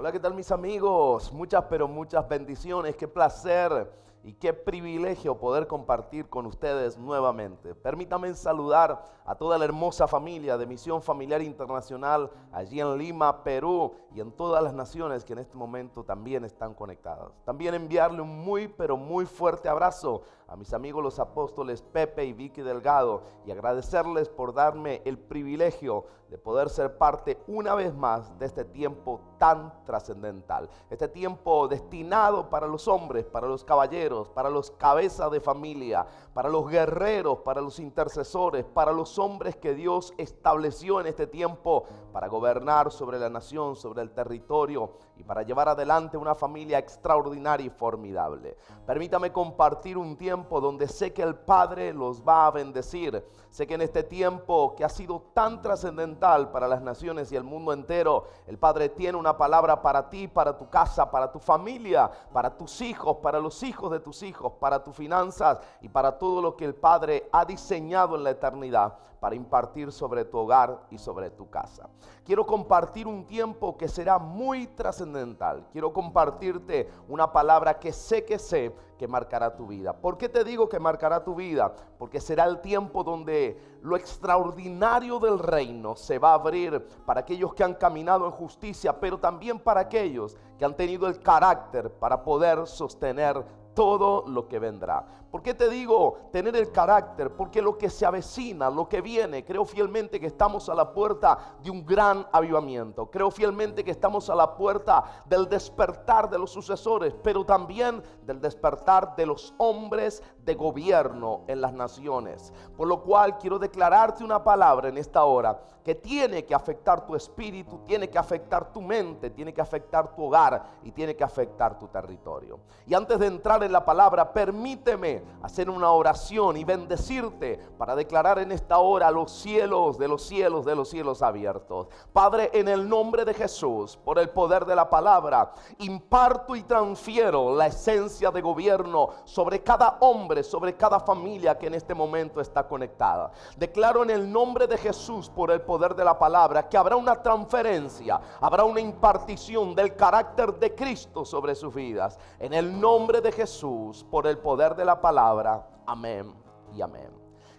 Hola, ¿qué tal mis amigos? Muchas, pero muchas bendiciones. Qué placer y qué privilegio poder compartir con ustedes nuevamente. Permítanme saludar a toda la hermosa familia de Misión Familiar Internacional allí en Lima, Perú, y en todas las naciones que en este momento también están conectadas. También enviarle un muy, pero muy fuerte abrazo a mis amigos los apóstoles Pepe y Vicky Delgado y agradecerles por darme el privilegio de poder ser parte una vez más de este tiempo tan trascendental. Este tiempo destinado para los hombres, para los caballeros, para los cabezas de familia, para los guerreros, para los intercesores, para los hombres que Dios estableció en este tiempo para gobernar sobre la nación, sobre el territorio y para llevar adelante una familia extraordinaria y formidable. Permítame compartir un tiempo donde sé que el Padre los va a bendecir. Sé que en este tiempo que ha sido tan trascendental para las naciones y el mundo entero, el Padre tiene una palabra para ti, para tu casa, para tu familia, para tus hijos, para los hijos de tus hijos, para tus finanzas y para todo lo que el Padre ha diseñado en la eternidad para impartir sobre tu hogar y sobre tu casa. Quiero compartir un tiempo que será muy trascendental. Quiero compartirte una palabra que sé que marcará tu vida. ¿Por qué te digo que marcará tu vida? Porque será el tiempo donde lo extraordinario del reino se va a abrir para aquellos que han caminado en justicia, pero también para aquellos que han tenido el carácter para poder sostener todo lo que vendrá. ¿Por qué te digo tener el carácter? Porque lo que se avecina, lo que viene, creo fielmente que estamos a la puerta de un gran avivamiento. Creo fielmente que estamos a la puerta del despertar de los sucesores, pero también del despertar de los hombres de gobierno en las naciones. Por lo cual quiero declararte una palabra en esta hora que tiene que afectar tu espíritu, tiene que afectar tu mente, tiene que afectar tu hogar y tiene que afectar tu territorio. Y antes de entrar en la palabra, permíteme hacer una oración y bendecirte para declarar en esta hora los cielos de los cielos de los cielos abiertos. Padre, en el nombre de Jesús, por el poder de la palabra, imparto y transfiero la esencia de gobierno sobre cada hombre, sobre cada familia que en este momento está conectada. Declaro en el nombre de Jesús, por el poder de la palabra, que habrá una transferencia, habrá una impartición del carácter de Cristo sobre sus vidas. En el nombre de Jesús, por el poder de la palabra, amén y amén.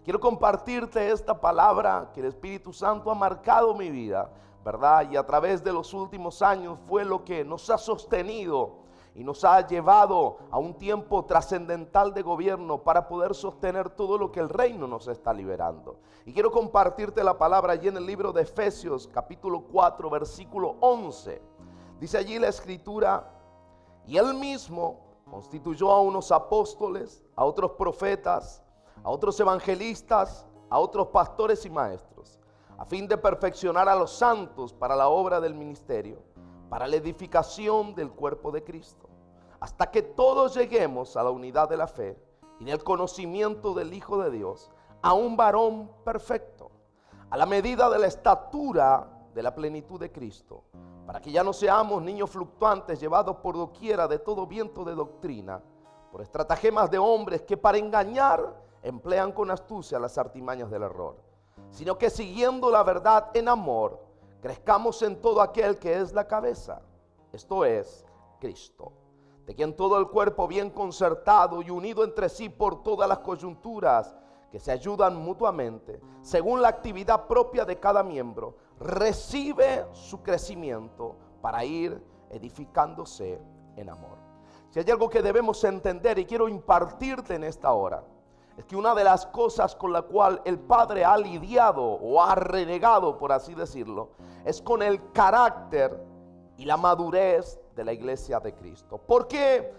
Quiero compartirte esta palabra que el Espíritu Santo ha marcado mi vida, ¿verdad? Y a través de los últimos años fue lo que nos ha sostenido y nos ha llevado a un tiempo trascendental de gobierno para poder sostener todo lo que el reino nos está liberando. Y quiero compartirte la palabra allí en el libro de Efesios, capítulo 4, versículo 11. Dice allí la escritura: y él mismo constituyó a unos apóstoles, a otros profetas, a otros evangelistas, a otros pastores y maestros, a fin de perfeccionar a los santos para la obra del ministerio, para la edificación del cuerpo de Cristo, hasta que todos lleguemos a la unidad de la fe y en el conocimiento del Hijo de Dios, a un varón perfecto, a la medida de la estatura de la plenitud de Cristo, para que ya no seamos niños fluctuantes llevados por doquiera de todo viento de doctrina, por estratagemas de hombres que para engañar emplean con astucia las artimañas del error, sino que siguiendo la verdad en amor, crezcamos en todo aquel que es la cabeza, esto es Cristo, de quien todo el cuerpo bien concertado y unido entre sí por todas las coyunturas que se ayudan mutuamente, según la actividad propia de cada miembro, recibe su crecimiento para ir edificándose en amor. Si hay algo que debemos entender y quiero impartirte en esta hora, es que una de las cosas con la cual el Padre ha lidiado o ha renegado, por así decirlo, es con el carácter y la madurez de la iglesia de Cristo. ¿Por qué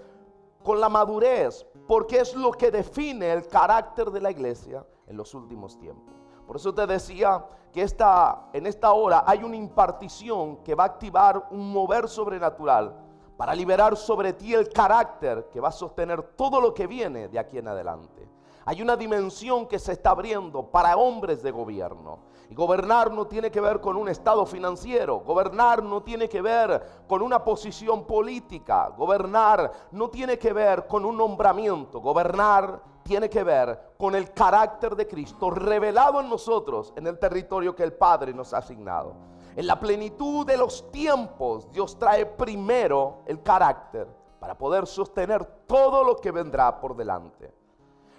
con la madurez? Porque es lo que define el carácter de la iglesia en los últimos tiempos. Por eso te decía que en esta hora hay una impartición que va a activar un mover sobrenatural para liberar sobre ti el carácter que va a sostener todo lo que viene de aquí en adelante. Hay una dimensión que se está abriendo para hombres de gobierno. Y gobernar no tiene que ver con un estado financiero. Gobernar no tiene que ver con una posición política. Gobernar no tiene que ver con un nombramiento. Gobernar tiene que ver con el carácter de Cristo revelado en nosotros en el territorio que el Padre nos ha asignado. En la plenitud de los tiempos, Dios trae primero el carácter para poder sostener todo lo que vendrá por delante.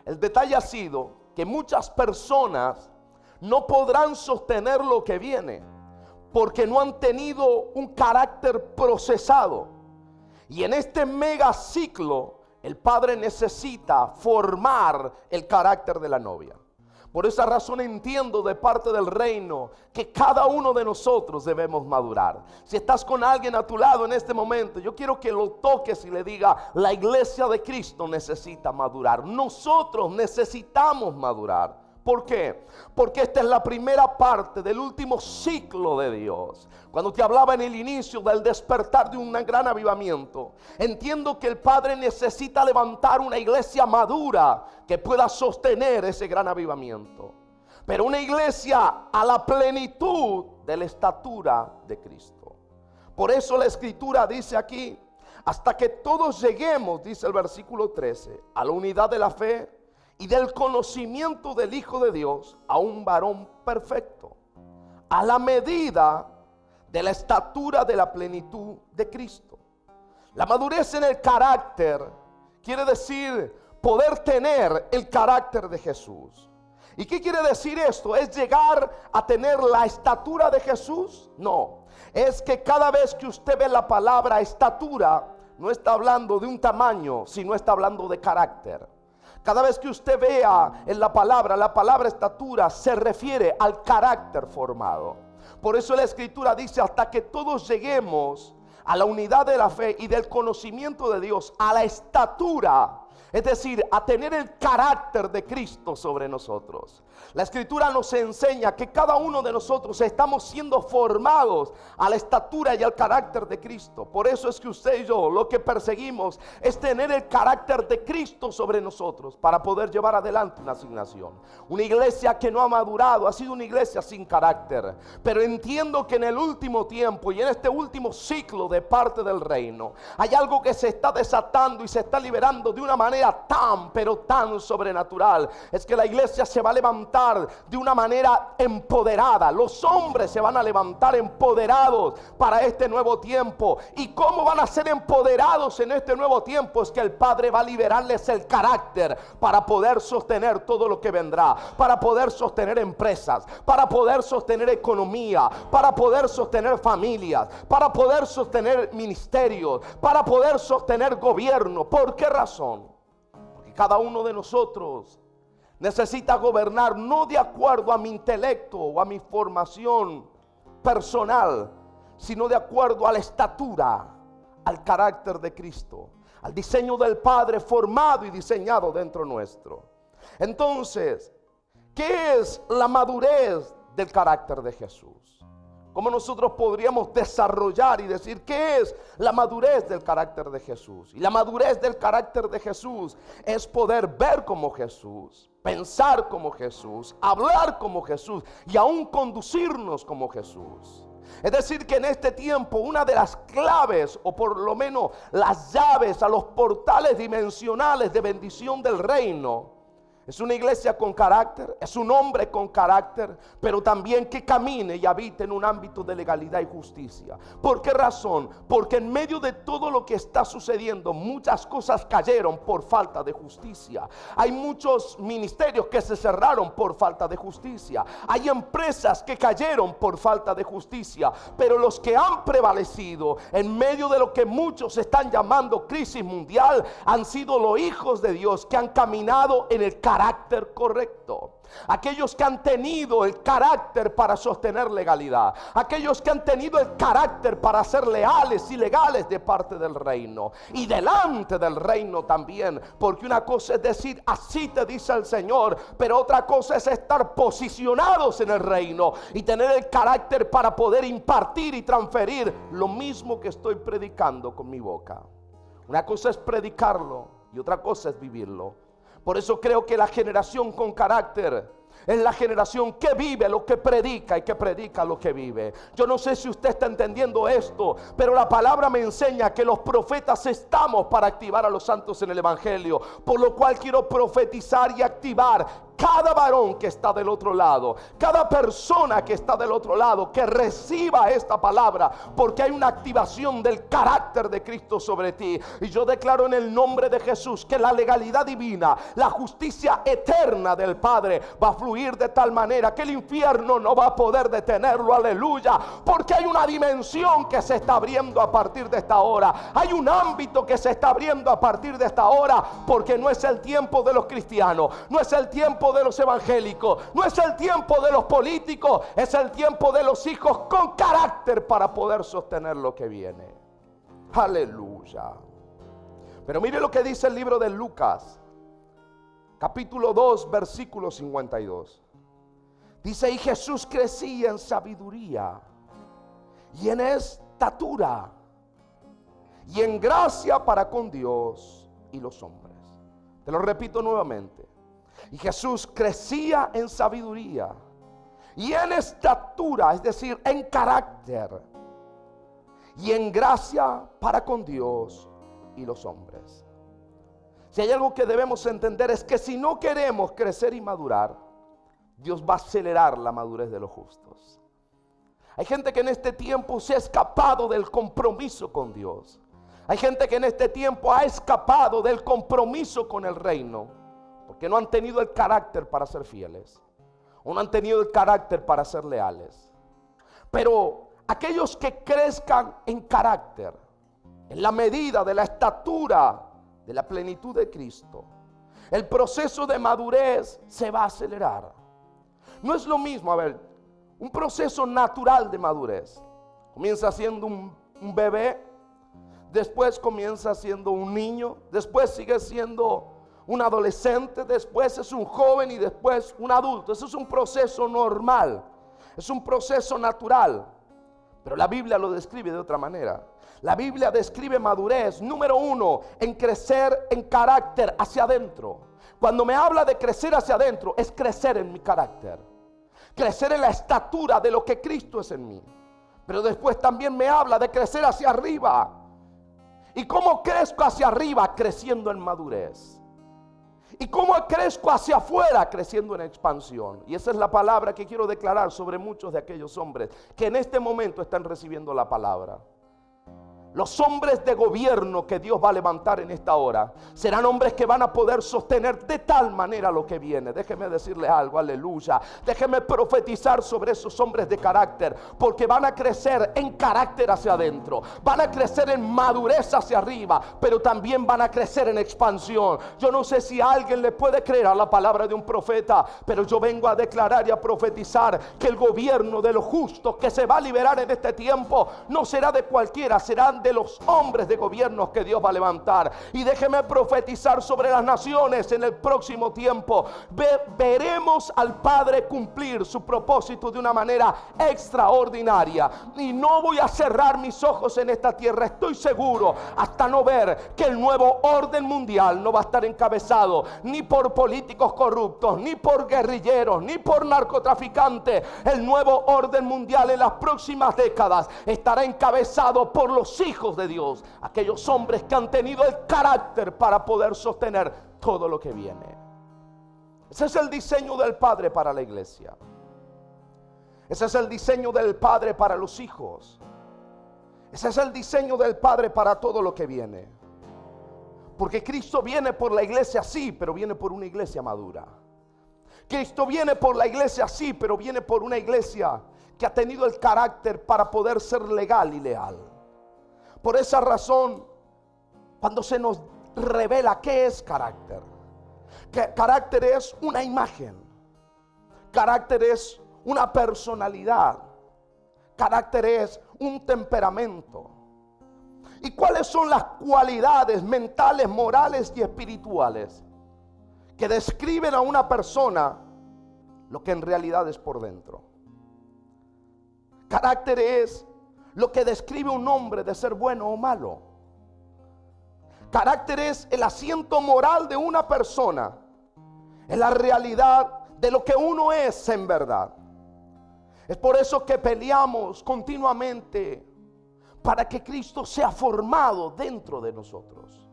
El detalle ha sido que muchas personas no podrán sostener lo que viene porque no han tenido un carácter procesado. Y en este mega ciclo, el Padre necesita formar el carácter de la novia. Por esa razón entiendo de parte del reino que cada uno de nosotros debemos madurar. Si estás con alguien a tu lado en este momento, yo quiero que lo toques y le diga: la iglesia de Cristo necesita madurar. Nosotros necesitamos madurar. ¿Por qué? Porque esta es la primera parte del último ciclo de Dios. Cuando te hablaba en el inicio del despertar de un gran avivamiento, entiendo que el Padre necesita levantar una iglesia madura que pueda sostener ese gran avivamiento. Pero una iglesia a la plenitud de la estatura de Cristo. Por eso la Escritura dice aquí: hasta que todos lleguemos, dice el versículo 13, a la unidad de la fe y del conocimiento del Hijo de Dios, a un varón perfecto, a la medida de la estatura de la plenitud de Cristo. La madurez en el carácter quiere decir poder tener el carácter de Jesús. ¿Y qué quiere decir esto? ¿Es llegar a tener la estatura de Jesús? No, es que cada vez que usted ve la palabra estatura, no está hablando de un tamaño, sino está hablando de carácter. Cada vez que usted vea en la palabra estatura se refiere al carácter formado. Por eso la Escritura dice: hasta que todos lleguemos a la unidad de la fe y del conocimiento de Dios, a la estatura, es decir, a tener el carácter de Cristo sobre nosotros. La Escritura nos enseña que cada uno de nosotros estamos siendo formados a la estatura y al carácter de Cristo. Por eso es que usted y yo lo que perseguimos es tener el carácter de Cristo sobre nosotros para poder llevar adelante una asignación. Una iglesia que no ha madurado ha sido una iglesia sin carácter. Pero entiendo que en el último tiempo y en este último ciclo de parte del reino, hay algo que se está desatando y se está liberando de una manera pero tan sobrenatural. Es que la iglesia se va a levantar de una manera empoderada. Los hombres se van a levantar empoderados para este nuevo tiempo. ¿Y cómo van a ser empoderados en este nuevo tiempo? Es que el Padre va a liberarles el carácter para poder sostener todo lo que vendrá, para poder sostener empresas, para poder sostener economía, para poder sostener familias, para poder sostener ministerios, para poder sostener gobierno. ¿Por qué razón? Cada uno de nosotros necesita gobernar no de acuerdo a mi intelecto o a mi formación personal, sino de acuerdo a la estatura, al carácter de Cristo, al diseño del Padre formado y diseñado dentro nuestro. Entonces, ¿qué es la madurez del carácter de Jesús? ¿Cómo nosotros podríamos desarrollar y decir qué es la madurez del carácter de Jesús? Y la madurez del carácter de Jesús es poder ver como Jesús, pensar como Jesús, hablar como Jesús y aún conducirnos como Jesús. Es decir, que en este tiempo una de las claves, o por lo menos las llaves a los portales dimensionales de bendición del reino, es una iglesia con carácter, es un hombre con carácter, pero también que camine y habite en un ámbito de legalidad y justicia. ¿Por qué razón? Porque en medio de todo lo que está sucediendo, muchas cosas cayeron por falta de justicia. Hay muchos ministerios que se cerraron por falta de justicia. Hay empresas que cayeron por falta de justicia. Pero los que han prevalecido en medio de lo que muchos están llamando crisis mundial han sido los hijos de Dios que han caminado en el carácter correcto. Aquellos que han tenido el carácter para sostener legalidad, aquellos que han tenido el carácter para ser leales y legales de parte del reino y delante del reino también, porque una cosa es decir así te dice el Señor, pero otra cosa es estar posicionados en el reino y tener el carácter para poder impartir y transferir lo mismo que estoy predicando con mi boca. Una cosa es predicarlo y otra cosa es vivirlo. Por eso creo que la generación con carácter Es la generación que vive lo que predica y que predica lo que vive. Yo no sé si usted está entendiendo esto, pero la palabra me enseña que los profetas estamos para activar a los santos en el evangelio. Por lo cual quiero profetizar y activar cada varón que está del otro lado, cada persona que está del otro lado, que reciba esta palabra, porque hay una activación del carácter de Cristo sobre ti. Y yo declaro en el nombre de Jesús que la legalidad divina, la justicia eterna del Padre va a fluir de tal manera que el infierno no va a poder detenerlo. Aleluya, porque hay una dimensión que se está abriendo a partir de esta hora. Hay un ámbito que se está abriendo a partir de esta hora, porque no es el tiempo de los cristianos, no es el tiempo de los evangélicos, no es el tiempo de los políticos, es el tiempo de los hijos con carácter para poder sostener lo que viene. Aleluya. Pero mire lo que dice el libro de Lucas, capítulo 2, versículo 52. Dice: y Jesús crecía en sabiduría y en estatura y en gracia para con Dios y los hombres. Te lo repito nuevamente. Y Jesús crecía en sabiduría y en estatura, es decir, en carácter, y en gracia para con Dios y los hombres. Si hay algo que debemos entender, es que si no queremos crecer y madurar, Dios va a acelerar la madurez de los justos. Hay gente que en este tiempo se ha escapado del compromiso con Dios. Hay gente que en este tiempo ha escapado del compromiso con el reino, porque no han tenido el carácter para ser fieles, o no han tenido el carácter para ser leales. Pero aquellos que crezcan en carácter, en la medida de la estatura de la plenitud de Cristo, el proceso de madurez se va a acelerar. No es lo mismo, un proceso natural de madurez. Comienza siendo un bebé, después comienza siendo un niño, después sigue siendo un adolescente, después es un joven y después un adulto. Eso es un proceso normal, es un proceso natural. Pero la Biblia lo describe de otra manera. La Biblia describe madurez, número uno, en crecer en carácter hacia adentro. Cuando me habla de crecer hacia adentro, es crecer en mi carácter, crecer en la estatura de lo que Cristo es en mí. Pero después también me habla de crecer hacia arriba. ¿Y cómo crezco hacia arriba? Creciendo en madurez. ¿Y cómo crezco hacia afuera? Creciendo en expansión. Y esa es la palabra que quiero declarar sobre muchos de aquellos hombres que en este momento están recibiendo la palabra. Los hombres de gobierno que Dios va a levantar en esta hora serán hombres que van a poder sostener de tal manera lo que viene. Déjeme decirle algo, aleluya. Déjeme profetizar sobre esos hombres de carácter, porque van a crecer en carácter hacia adentro, van a crecer en madurez hacia arriba, pero también van a crecer en expansión. Yo no sé si alguien le puede creer a la palabra de un profeta, pero yo vengo a declarar y a profetizar que el gobierno de los justos que se va a liberar en este tiempo no será de cualquiera, serán de los hombres de gobierno que Dios va a levantar. Y déjeme profetizar sobre las naciones en el próximo tiempo. Veremos al Padre cumplir su propósito de una manera extraordinaria. Y no voy a cerrar mis ojos en esta tierra, estoy seguro, hasta no ver que el nuevo orden mundial no va a estar encabezado ni por políticos corruptos, ni por guerrilleros, ni por narcotraficantes. El nuevo orden mundial en las próximas décadas estará encabezado por los hijos de Dios, aquellos hombres que han tenido el carácter para poder sostener todo lo que viene. Ese es el diseño del Padre para la iglesia. Ese es el diseño del Padre para los hijos. Ese es el diseño del Padre para todo lo que viene. Porque Cristo viene por la iglesia, sí, pero viene por una iglesia madura. Cristo viene por la iglesia, sí, pero viene por una iglesia que ha tenido el carácter para poder ser legal y leal. Por esa razón, cuando se nos revela qué es carácter, que carácter es una imagen, carácter es una personalidad, carácter es un temperamento. ¿Y cuáles son las cualidades mentales, morales y espirituales que describen a una persona lo que en realidad es por dentro? Carácter es lo que describe un hombre de ser bueno o malo. Carácter es el asiento moral de una persona en la realidad de lo que uno es en verdad. Es por eso que peleamos continuamente para que Cristo sea formado dentro de nosotros.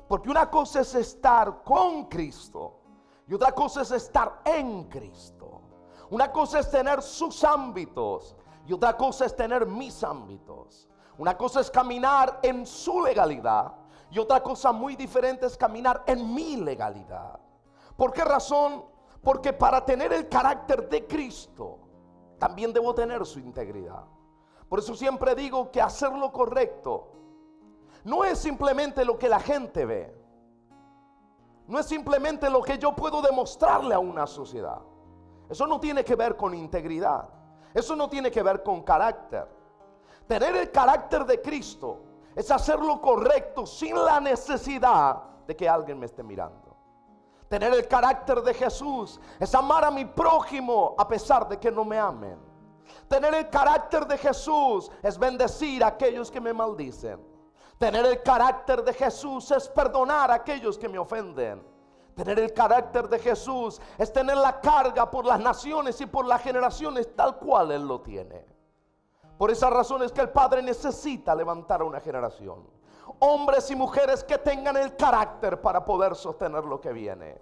Porque una cosa es estar con Cristo y otra cosa es estar en Cristo. Una cosa es tener sus ámbitos y otra cosa es tener mis ámbitos. Una cosa es caminar en su legalidad y otra cosa muy diferente es caminar en mi legalidad. ¿Por qué razón? Porque para tener el carácter de Cristo también debo tener su integridad. Por eso siempre digo que hacer lo correcto no es simplemente lo que la gente ve. No es simplemente lo que yo puedo demostrarle a una sociedad. Eso no tiene que ver con integridad. Eso no tiene que ver con carácter. Tener el carácter de Cristo es hacer lo correcto sin la necesidad de que alguien me esté mirando. Tener el carácter de Jesús es amar a mi prójimo a pesar de que no me amen. Tener el carácter de Jesús es bendecir a aquellos que me maldicen. Tener el carácter de Jesús es perdonar a aquellos que me ofenden. Tener el carácter de Jesús es tener la carga por las naciones y por las generaciones tal cual Él lo tiene. Por esa razón es que el Padre necesita levantar a una generación. Hombres y mujeres que tengan el carácter para poder sostener lo que viene.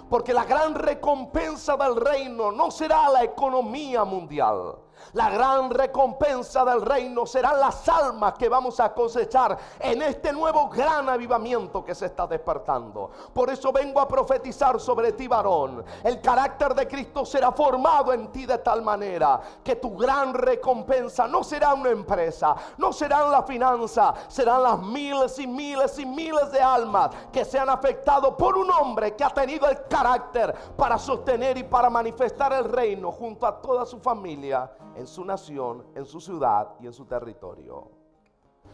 Porque la gran recompensa del reino no será la economía mundial. La gran recompensa del reino serán las almas que vamos a cosechar en este nuevo gran avivamiento que se está despertando. Por eso vengo a profetizar sobre ti, varón. El carácter de Cristo será formado en ti de tal manera que tu gran recompensa no será una empresa, no serán la finanza, serán las miles y miles y miles de almas que se han afectado por un hombre que ha tenido el carácter para sostener y para manifestar el reino junto a toda su familia, en su nación, en su ciudad y en su territorio.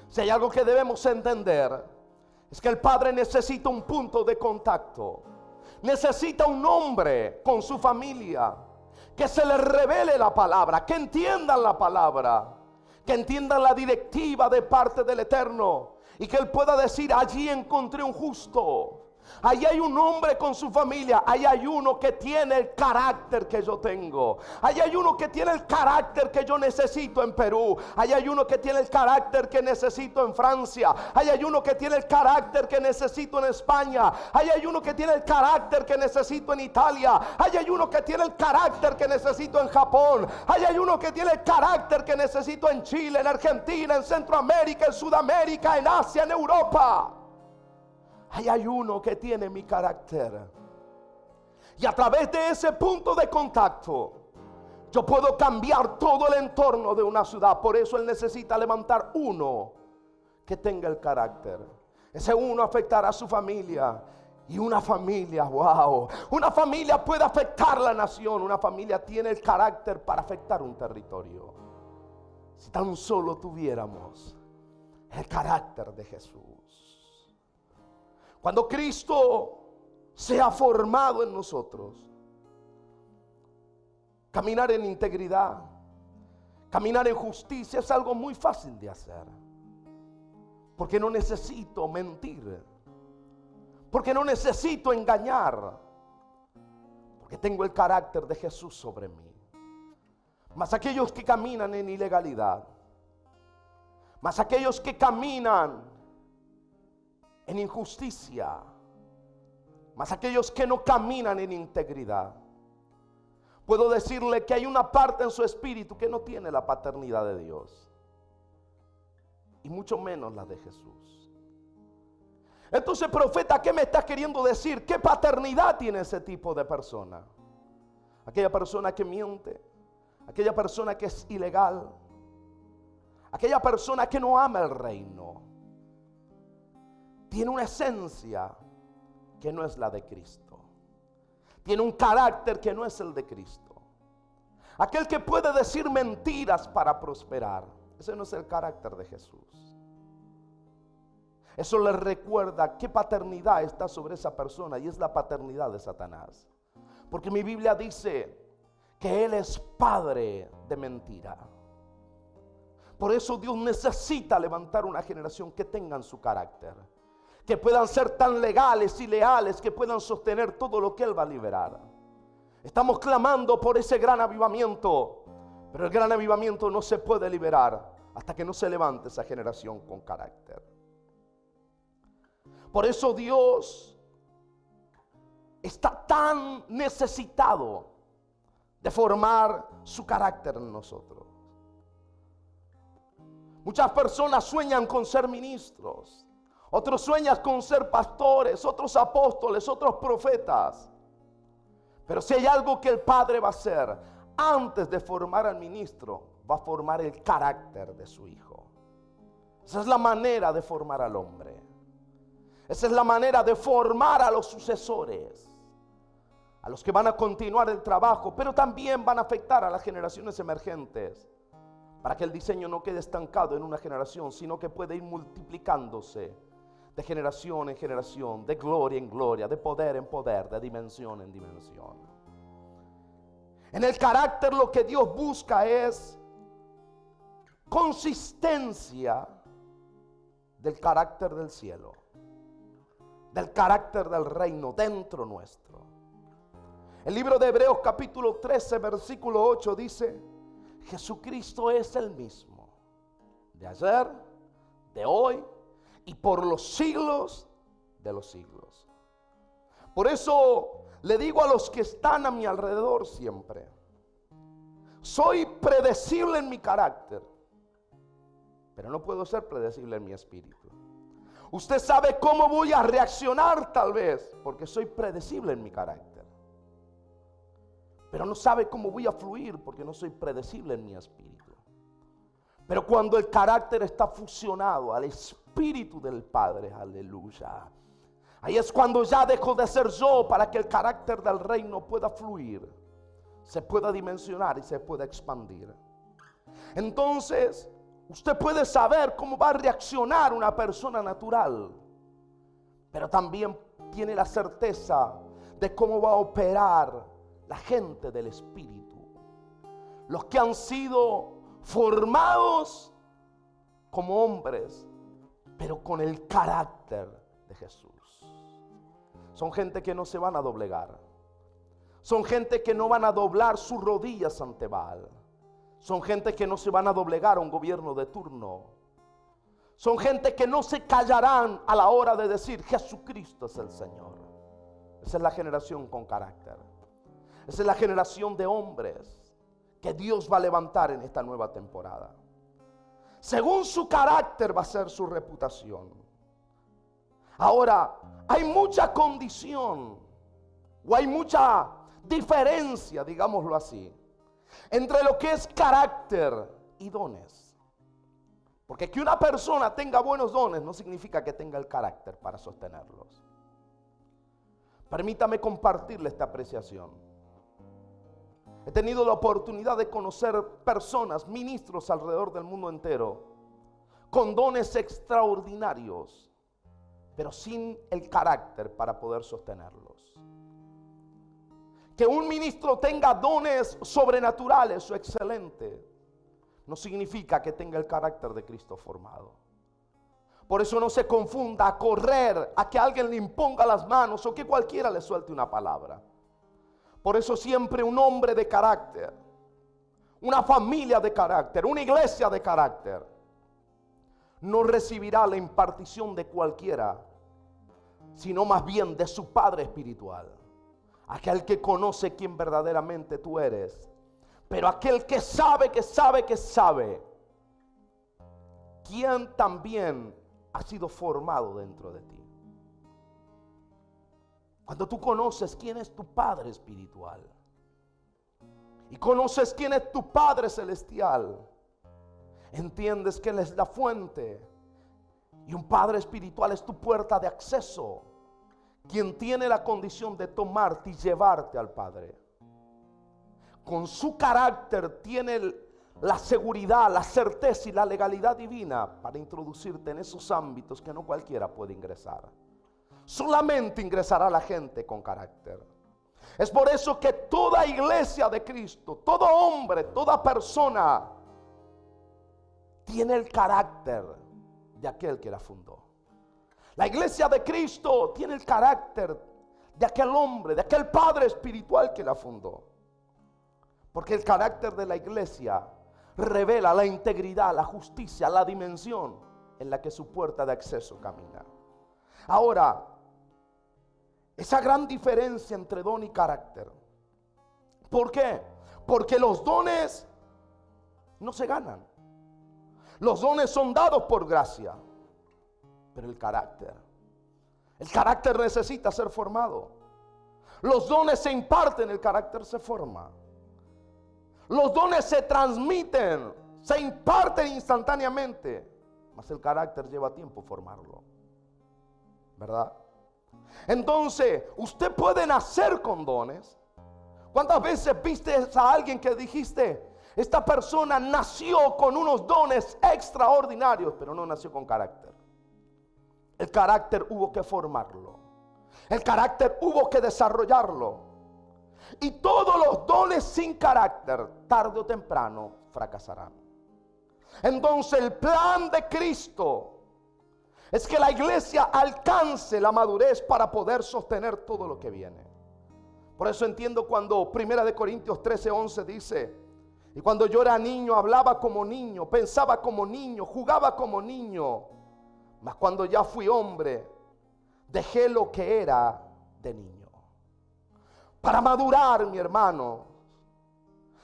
Si hay algo que debemos entender, es que el Padre necesita un punto de contacto. Necesita un hombre con su familia, que se le revele la palabra, que entiendan la palabra, que entiendan la directiva de parte del Eterno, y que Él pueda decir: allí encontré un justo. Ahí hay un hombre con su familia. Ahí hay uno que tiene el carácter que yo tengo. Ahí hay uno que tiene el carácter que yo necesito en Perú. Ahí hay uno que tiene el carácter que necesito en Francia. Ahí hay uno que tiene el carácter que necesito en España. Ahí hay uno que tiene el carácter que necesito en Italia. Ahí hay uno que tiene el carácter que necesito en Japón. Ahí hay uno que tiene el carácter que necesito en Chile, en Argentina, en Centroamérica, en Sudamérica, en Asia, en Europa. Ahí hay uno que tiene mi carácter. Y a través de ese punto de contacto, yo puedo cambiar todo el entorno de una ciudad. Por eso Él necesita levantar uno que tenga el carácter. Ese uno afectará a su familia. Y una familia, wow, una familia puede afectar la nación. Una familia tiene el carácter para afectar un territorio. Si tan solo tuviéramos el carácter de Jesús. Cuando Cristo sea formado en nosotros, caminar en integridad, caminar en justicia es algo muy fácil de hacer. Porque no necesito mentir, porque no necesito engañar, porque tengo el carácter de Jesús sobre mí. Mas aquellos que caminan en ilegalidad, mas aquellos que caminan en injusticia, mas aquellos que no caminan en integridad, puedo decirle que hay una parte en su espíritu que no tiene la paternidad de Dios, y mucho menos la de Jesús. Entonces, profeta, ¿qué me estás queriendo decir? ¿Qué paternidad tiene ese tipo de persona? Aquella persona que miente, aquella persona que es ilegal, aquella persona que no ama el reino. Tiene una esencia que no es la de Cristo. Tiene un carácter que no es el de Cristo. Aquel que puede decir mentiras para prosperar, ese no es el carácter de Jesús. Eso le recuerda qué paternidad está sobre esa persona, y es la paternidad de Satanás. Porque mi Biblia dice que Él es padre de mentira. Por eso Dios necesita levantar una generación que tengan su carácter, que puedan ser tan legales y leales, que puedan sostener todo lo que Él va a liberar. Estamos clamando por ese gran avivamiento, pero el gran avivamiento no se puede liberar hasta que no se levante esa generación con carácter. Por eso Dios está tan necesitado de formar su carácter en nosotros. Muchas personas sueñan con ser ministros, otros sueñan con ser pastores, otros apóstoles, otros profetas. Pero si hay algo que el Padre va a hacer antes de formar al ministro, va a formar el carácter de su hijo. Esa es la manera de formar al hombre. Esa es la manera de formar a los sucesores, a los que van a continuar el trabajo, pero también van a afectar a las generaciones emergentes, para que el diseño no quede estancado en una generación, sino que pueda ir multiplicándose de generación en generación, de gloria en gloria, de poder en poder, de dimensión en dimensión. En el carácter lo que Dios busca es consistencia del carácter del cielo, del carácter del reino dentro nuestro. El libro de Hebreos capítulo 13 versículo 8 dice: Jesucristo es el mismo, de ayer, de hoy y por los siglos de los siglos. Por eso le digo a los que están a mi alrededor siempre: soy predecible en mi carácter, pero no puedo ser predecible en mi espíritu. Usted sabe cómo voy a reaccionar tal vez, porque soy predecible en mi carácter, pero no sabe cómo voy a fluir, porque no soy predecible en mi espíritu. Pero cuando el carácter está fusionado al espíritu del Padre, aleluya, ahí es cuando ya dejo de ser yo, para que el carácter del reino pueda fluir, se pueda dimensionar y se pueda expandir. Entonces usted puede saber cómo va a reaccionar una persona natural, pero también tiene la certeza de cómo va a operar la gente del espíritu, los que han sido formados como hombres, pero con el carácter de Jesús. Son gente que no se van a doblegar, son gente que no van a doblar sus rodillas ante Baal, son gente que no se van a doblegar a un gobierno de turno, son gente que no se callarán a la hora de decir Jesucristo es el Señor. Esa es la generación con carácter. Esa es la generación de hombres que Dios va a levantar en esta nueva temporada. Según su carácter va a ser su reputación. Ahora, hay mucha condición, o hay mucha diferencia, digámoslo así, entre lo que es carácter y dones. Porque que una persona tenga buenos dones no significa que tenga el carácter para sostenerlos. Permítame compartirle esta apreciación. He tenido la oportunidad de conocer personas, ministros alrededor del mundo entero, con dones extraordinarios, pero sin el carácter para poder sostenerlos. Que un ministro tenga dones sobrenaturales o excelentes no significa que tenga el carácter de Cristo formado. Por eso no se confunda a correr a que alguien le imponga las manos o que cualquiera le suelte una palabra. Por eso siempre un hombre de carácter, una familia de carácter, una iglesia de carácter, no recibirá la impartición de cualquiera, sino más bien de su Padre espiritual. Aquel que conoce quién verdaderamente tú eres, pero aquel que sabe quién también ha sido formado dentro de ti. Cuando tú conoces quién es tu Padre espiritual y conoces quién es tu Padre celestial, entiendes que Él es la fuente y un Padre espiritual es tu puerta de acceso, quien tiene la condición de tomarte y llevarte al Padre. Con su carácter tiene la seguridad, la certeza y la legalidad divina para introducirte en esos ámbitos que no cualquiera puede ingresar. Solamente ingresará la gente con carácter. Es por eso que toda iglesia de Cristo, todo hombre, toda persona tiene el carácter de aquel que la fundó. La iglesia de Cristo tiene el carácter de aquel hombre, de aquel padre espiritual que la fundó. Porque el carácter de la iglesia revela la integridad, la justicia, la dimensión en la que su puerta de acceso camina. Ahora, esa gran diferencia entre don y carácter. ¿Por qué? Porque los dones no se ganan. Los dones son dados por gracia. Pero el carácter necesita ser formado. Los dones se imparten, el carácter se forma. Los dones se transmiten, se imparten instantáneamente, mas el carácter lleva tiempo formarlo, ¿verdad? Entonces, usted puede nacer con dones. ¿Cuántas veces viste a alguien que dijiste, esta persona nació con unos dones extraordinarios, pero no nació con carácter? El carácter hubo que formarlo. El carácter hubo que desarrollarlo. Y todos los dones sin carácter, tarde o temprano, fracasarán. Entonces el plan de Cristo es que la iglesia alcance la madurez para poder sostener todo lo que viene. Por eso entiendo cuando 1 Corintios 13:11 dice: y cuando yo era niño, hablaba como niño, pensaba como niño, jugaba como niño. Mas cuando ya fui hombre, dejé lo que era de niño. Para madurar, mi hermano,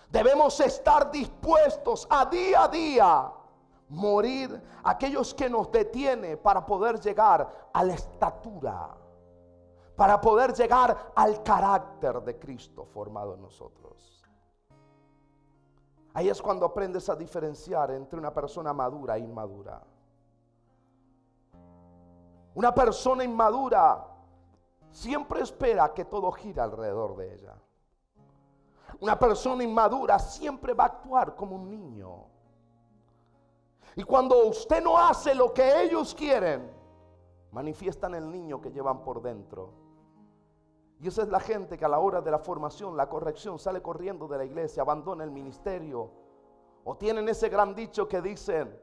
debemos estar dispuestos a día morir aquellos que nos detienen para poder llegar a la estatura, para poder llegar al carácter de Cristo formado en nosotros. Ahí es cuando aprendes a diferenciar entre una persona madura e inmadura. Una persona inmadura siempre espera que todo gira alrededor de ella. Una persona inmadura siempre va a actuar como un niño. Y cuando usted no hace lo que ellos quieren, manifiestan el niño que llevan por dentro. Y esa es la gente que a la hora de la formación, la corrección, sale corriendo de la iglesia, abandona el ministerio. O tienen ese gran dicho que dicen: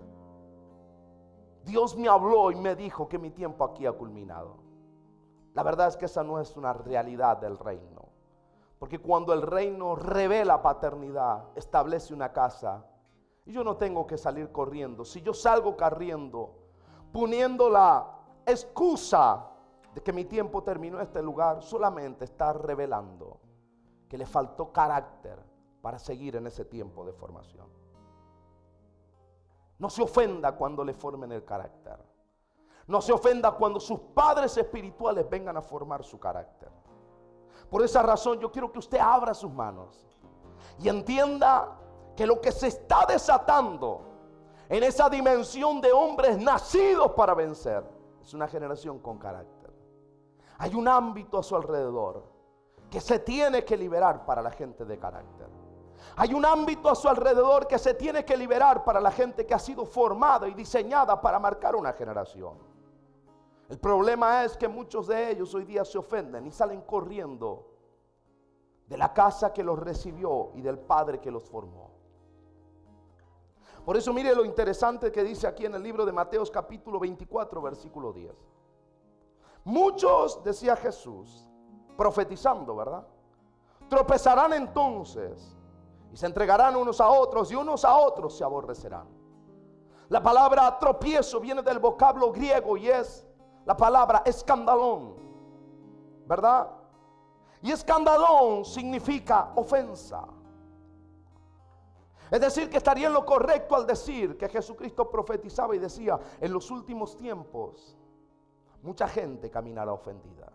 Dios me habló y me dijo que mi tiempo aquí ha culminado. La verdad es que esa no es una realidad del reino. Porque cuando el reino revela paternidad, establece una casa, y yo no tengo que salir corriendo. Si yo salgo corriendo, poniendo la excusa de que mi tiempo terminó en este lugar, solamente está revelando que le faltó carácter para seguir en ese tiempo de formación. No se ofenda cuando le formen el carácter. No se ofenda cuando sus padres espirituales vengan a formar su carácter. Por esa razón yo quiero que usted abra sus manos y entienda que lo que se está desatando en esa dimensión de hombres nacidos para vencer es una generación con carácter. Hay un ámbito a su alrededor que se tiene que liberar para la gente de carácter. Hay un ámbito a su alrededor que se tiene que liberar para la gente que ha sido formada y diseñada para marcar una generación. El problema es que muchos de ellos hoy día se ofenden y salen corriendo de la casa que los recibió y del padre que los formó. Por eso mire lo interesante que dice aquí en el libro de Mateo capítulo 24 versículo 10. Muchos, decía Jesús, profetizando, ¿verdad? Tropezarán entonces y se entregarán unos a otros y unos a otros se aborrecerán. La palabra tropiezo viene del vocablo griego y es la palabra escandalón, ¿verdad? Y escandalón significa ofensa. Es decir, que estaría en lo correcto al decir que Jesucristo profetizaba y decía: en los últimos tiempos mucha gente caminará ofendida.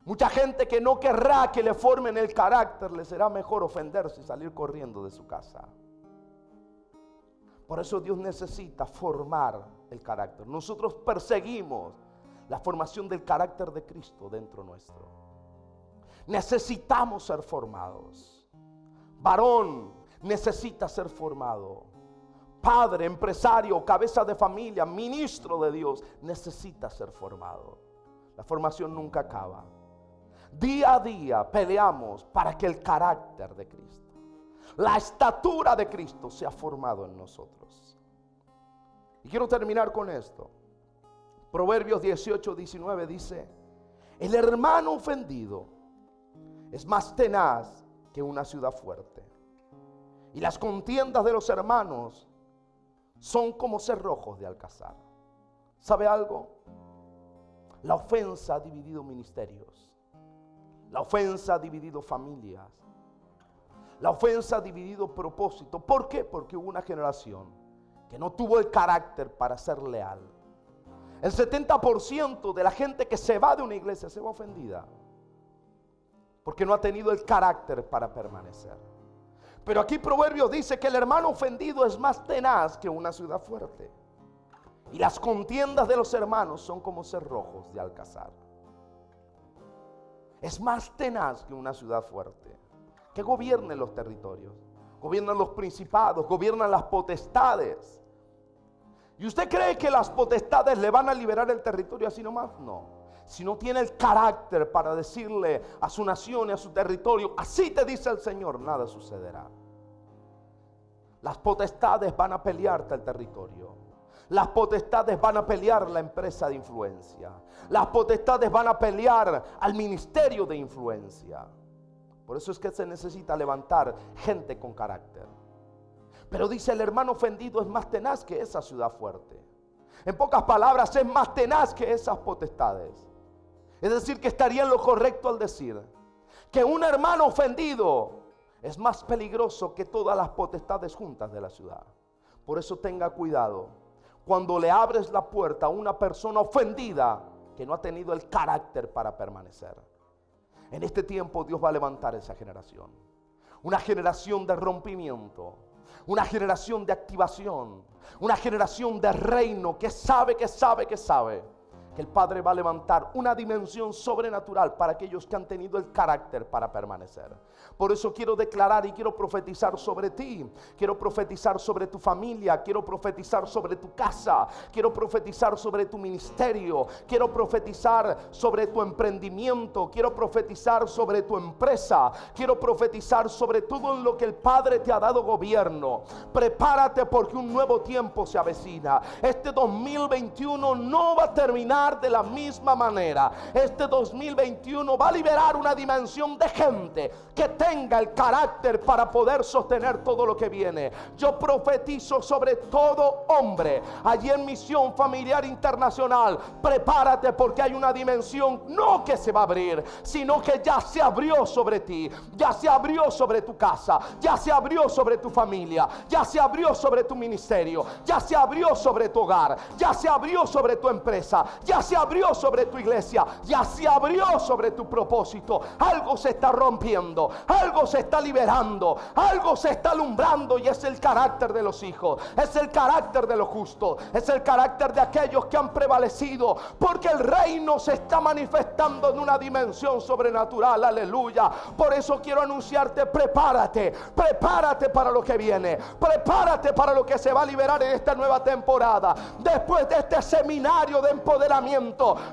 Mucha gente que no querrá que le formen el carácter, le será mejor ofenderse y salir corriendo de su casa. Por eso Dios necesita formar el carácter. Nosotros perseguimos la formación del carácter de Cristo dentro nuestro. Necesitamos ser formados. Varón necesita ser formado. Padre, empresario, cabeza de familia, ministro de Dios, necesita ser formado. La formación nunca acaba. Día a día peleamos para que el carácter de Cristo, la estatura de Cristo sea formado en nosotros. Y quiero terminar con esto. Proverbios 18:19 dice: El hermano ofendido es más tenaz que una ciudad fuerte. Y las contiendas de los hermanos son como cerrojos de alcázar. ¿Sabe algo? La ofensa ha dividido ministerios. La ofensa ha dividido familias. La ofensa ha dividido propósito. ¿Por qué? Porque hubo una generación que no tuvo el carácter para ser leal. El 70% de la gente que se va de una iglesia se va ofendida porque no ha tenido el carácter para permanecer. Pero aquí Proverbios dice que el hermano ofendido es más tenaz que una ciudad fuerte. Y las contiendas de los hermanos son como cerrojos de alcázar. Es más tenaz que una ciudad fuerte, que gobiernen los territorios, gobiernan los principados, gobiernan las potestades. ¿Y usted cree que las potestades le van a liberar el territorio así nomás? No. Si no tiene el carácter para decirle a su nación y a su territorio, así te dice el Señor, nada sucederá. Las potestades van a pelearte el territorio. Las potestades van a pelear la empresa de influencia. Las potestades van a pelear al ministerio de influencia. Por eso es que se necesita levantar gente con carácter. Pero dice, el hermano ofendido es más tenaz que esa ciudad fuerte. En pocas palabras, es más tenaz que esas potestades. Es decir, que estaría en lo correcto al decir que un hermano ofendido es más peligroso que todas las potestades juntas de la ciudad. Por eso tenga cuidado cuando le abres la puerta a una persona ofendida que no ha tenido el carácter para permanecer. En este tiempo Dios va a levantar esa generación. Una generación de rompimiento. Una generación de activación. Una generación de reino que sabe que el Padre va a levantar una dimensión sobrenatural para aquellos que han tenido el carácter para permanecer. Por eso quiero declarar y quiero profetizar sobre ti. Quiero profetizar sobre tu familia. Quiero profetizar sobre tu casa. Quiero profetizar sobre tu ministerio. Quiero profetizar sobre tu emprendimiento. Quiero profetizar sobre tu empresa. Quiero profetizar sobre todo en lo que el Padre te ha dado gobierno. Prepárate porque un nuevo tiempo se avecina. Este 2021 no va a terminar de la misma manera. Este 2021 va a liberar una dimensión de gente que tenga el carácter para poder sostener todo lo que viene. Yo profetizo sobre todo hombre allí en Misión Familiar Internacional. Prepárate porque hay una dimensión no que se va a abrir, sino que ya se abrió sobre ti, ya se abrió sobre tu casa, ya se abrió sobre tu familia, ya se abrió sobre tu ministerio, ya se abrió sobre tu hogar, ya se abrió sobre tu empresa, ya se abrió sobre tu iglesia, ya se abrió sobre tu propósito. Algo se está rompiendo, algo se está liberando, algo se está alumbrando, y es el carácter de los hijos, es el carácter de los justos, es el carácter de aquellos que han prevalecido, porque el reino se está manifestando en una dimensión sobrenatural. Aleluya. Por eso quiero anunciarte, prepárate para lo que viene, prepárate para lo que se va a liberar en esta nueva temporada. Después de este seminario de empoderamiento,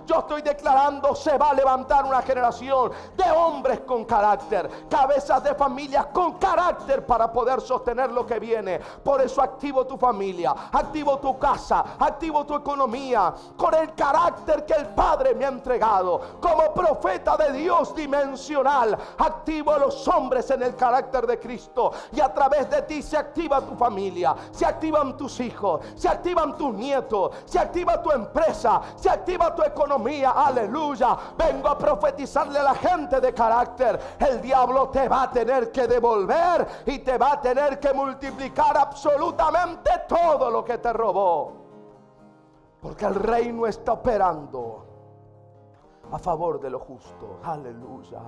yo estoy declarando, se va a levantar una generación de hombres con carácter, cabezas de familias con carácter para poder sostener lo que viene. Por eso activo tu familia, activo tu casa, activo tu economía con el carácter que el Padre me ha entregado. Como profeta de Dios dimensional, activo a los hombres en el carácter de Cristo, y a través de ti se activa tu familia, se activan tus hijos, se activan tus nietos, se activa tu empresa, se activa tu economía. Aleluya. Vengo a profetizarle a la gente de carácter. El diablo te va a tener que devolver y te va a tener que multiplicar absolutamente todo lo que te robó, porque el reino está operando a favor de lo justo. Aleluya.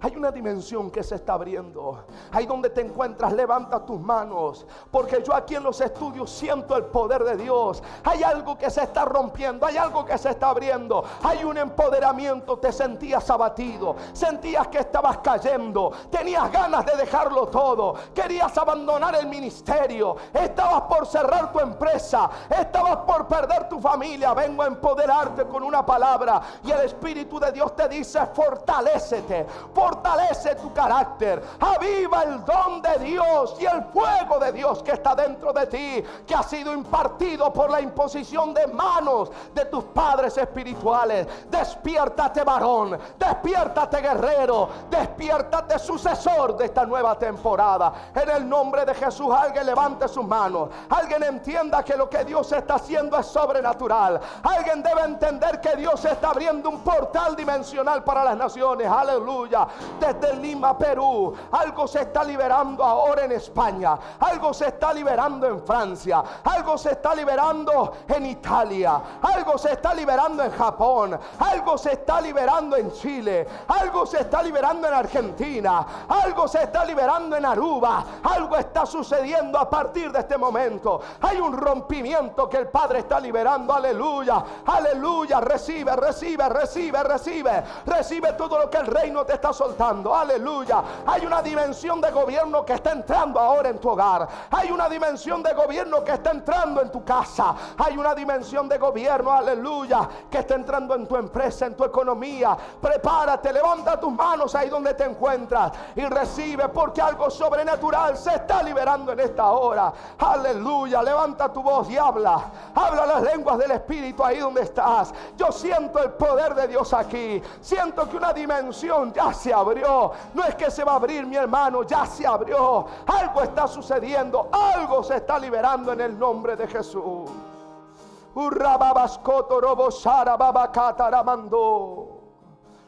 Hay una dimensión que se está abriendo. Ahí donde te encuentras, levanta tus manos, porque yo aquí en los estudios siento el poder de Dios. Hay algo que se está rompiendo, hay algo que se está abriendo, hay un empoderamiento. Te sentías abatido, sentías que estabas cayendo, tenías ganas de dejarlo todo, querías abandonar el ministerio, estabas por cerrar tu empresa, estabas por perder tu familia. Vengo a empoderarte con una palabra, y el Espíritu Espíritu de Dios te dice: fortalécete, fortalece tu carácter, aviva el don de Dios y el fuego de Dios que está dentro de ti, que ha sido impartido por la imposición de manos de tus padres espirituales. Despiértate, varón, despiértate, guerrero, despiértate, sucesor de esta nueva temporada. En el nombre de Jesús, alguien levante sus manos, alguien entienda que lo que Dios está haciendo es sobrenatural. Alguien debe entender que Dios está abriendo un portal dimensional para las naciones. Aleluya. Desde Lima, Perú, algo se está liberando ahora en España, algo se está liberando en Francia, algo se está liberando en Italia, algo se está liberando en Japón, algo se está liberando en Chile, algo se está liberando en Argentina, algo se está liberando en Aruba. Algo está sucediendo a partir de este momento. Hay un rompimiento que el Padre está liberando. Aleluya, aleluya. Recibe, recibe, recibe, recibe, recibe todo lo que el reino te está soltando. Aleluya. Hay una dimensión de gobierno que está entrando ahora en tu hogar. Hay una dimensión de gobierno que está entrando en tu casa. Hay una dimensión de gobierno, aleluya, que está entrando en tu empresa, en tu economía. Prepárate, levanta tus manos ahí donde te encuentras y recibe, porque algo sobrenatural se está liberando en esta hora. Aleluya. Levanta tu voz y habla las lenguas del Espíritu ahí donde estás. Yo siento el poder de Dios aquí. Siento que una dimensión ya se abrió. No es que se va a abrir, mi hermano, ya se abrió. Algo está sucediendo, algo se está liberando en el nombre de Jesús.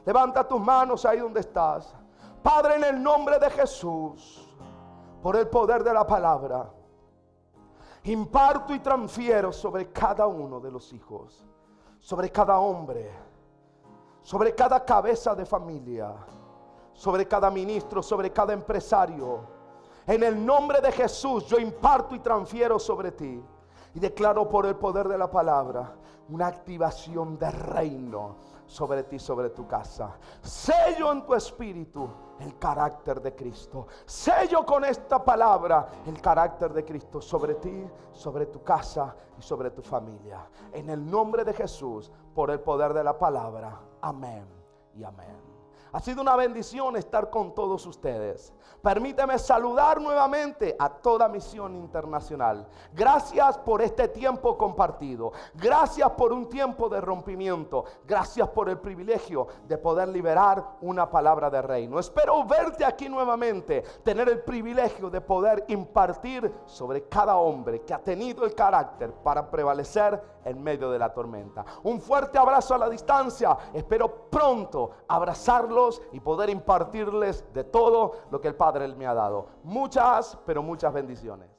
Levanta tus manos ahí donde estás. Padre, en el nombre de Jesús, por el poder de la palabra, imparto y transfiero sobre cada uno de los hijos, sobre cada hombre, sobre cada cabeza de familia, sobre cada ministro, sobre cada empresario. En el nombre de Jesús yo imparto y transfiero sobre ti y declaro por el poder de la palabra una activación de reino sobre ti, sobre tu casa. Sello en tu espíritu el carácter de Cristo. Sello con esta palabra el carácter de Cristo sobre ti, sobre tu casa y sobre tu familia. En el nombre de Jesús, por el poder de la palabra. Amén y amén. Ha sido una bendición estar con todos ustedes. Permíteme saludar nuevamente a toda Misión Internacional. Gracias por este tiempo compartido. Gracias por un tiempo de rompimiento. Gracias por el privilegio de poder liberar una palabra de reino. Espero verte aquí nuevamente. Tener el privilegio de poder impartir sobre cada hombre que ha tenido el carácter para prevalecer en medio de la tormenta. Un fuerte abrazo a la distancia. Espero pronto abrazarlos y poder impartirles de todo lo que el Padre me ha dado. Muchas, pero muchas bendiciones.